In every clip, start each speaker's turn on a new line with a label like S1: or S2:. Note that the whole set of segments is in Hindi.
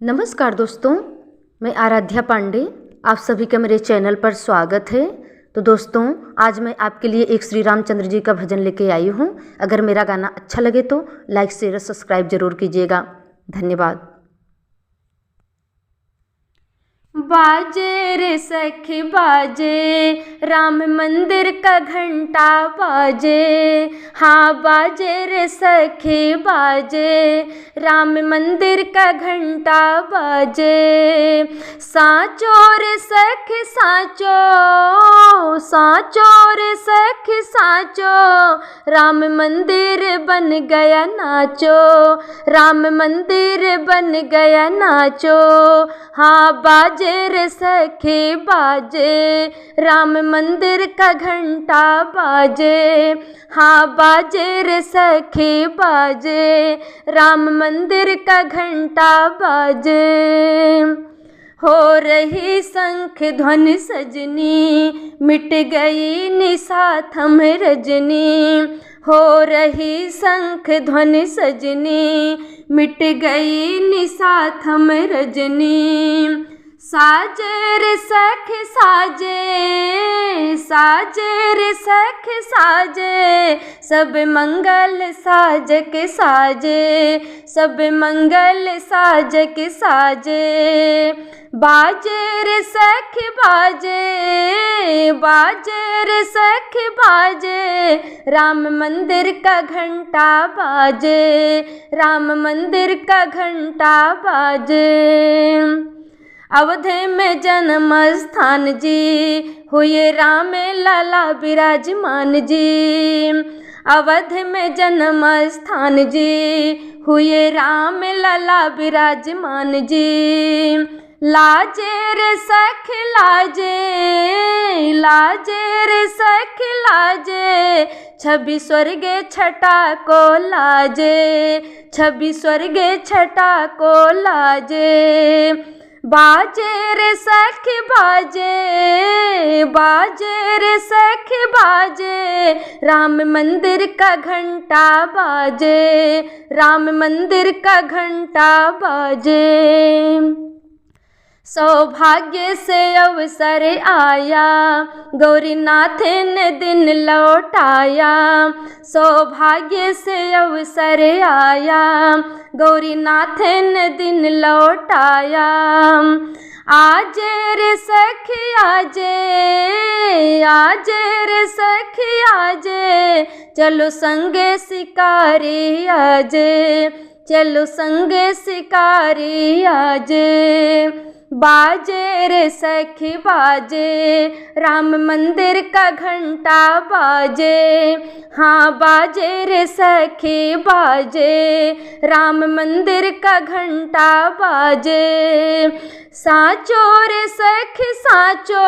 S1: नमस्कार दोस्तों, मैं आराध्या पांडे। आप सभी का मेरे चैनल पर स्वागत है। तो दोस्तों, आज मैं आपके लिए एक श्री रामचंद्र जी का भजन लेके आई हूँ। अगर मेरा गाना अच्छा लगे तो लाइक शेयर और सब्सक्राइब जरूर कीजिएगा। धन्यवाद।
S2: बाजे रे सखी बाजे, राम मंदिर का घंटा बाजे। हाँ बाजे रे सखी बाजे, राम मंदिर का घंटा बाजे। साचो रे सखी साचो, साचो रे सखी साचो, राम मंदिर बन गया नाचो, राम मंदिर बन गया नाचो। हाँ बाजे रे सखी बाजे, राम मंदिर का घंटा बाजे। हाँ बाजे रे सखी बाजे, राम मंदिर का घंटा बाजे। हो रही शंख ध्वनि सजनी, मिट गई निशा थम रजनी। हो रही शंख ध्वनि सजनी, मिट गई निशा थम रजनी। साजे रे सखी साजे, साजे रे सखी साजे, सब मंगल साज के साजे, सब मंगल साज के साजे। बाजे रे सखी बाजे, बाजे रे सखी बाजे, राम मंदिर का घंटा बाजे, राम मंदिर का घंटा बाजे। अवधि में जन्म स्थान जी, हुए राम लाला विराजमान जी। अवधि में जन्म स्थान जी, हुए राम लाला विराजमान जी। लाजे रे सखी लाजे, लाजे रे सखी लाजे, छवि स्वर्गे छटा को लाजे, छवि स्वर्गे छटा को लाजे। बाजे रे सखी बाजे, बाजे रे सखी बाजे, राम मंदिर का घंटा बाजे, राम मंदिर का घंटा बाजे। सौभाग्य से अवसर आया, गौरीनाथ ने दिन लौटाया। सौभाग्य से अवसर आया, गौरीनाथ ने दिन लौटाया। आजे रे सखी आजे, आजे रे सखी आजे, चलो संगे शिकारी आजे, चलो संगे शिकारी आजे। बाजे रे सखी बाजे, राम मंदिर का घंटा बाजे। हाँ बाजे रे सखी बाजे, राम मंदिर का घंटा बाजे। साचो रे सखी साचो,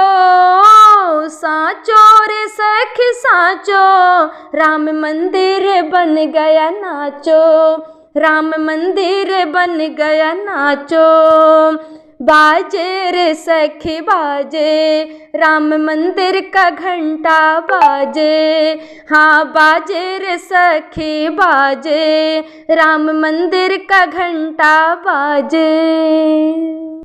S2: साचो रे सखी साचो, राम मंदिर बन गया नाचो, राम मंदिर बन गया नाचो। बाजे रे सखी बाजे, राम मंदिर का घंटा बाजे। हाँ बाजे रे सखी बाजे, राम मंदिर का घंटा बाजे।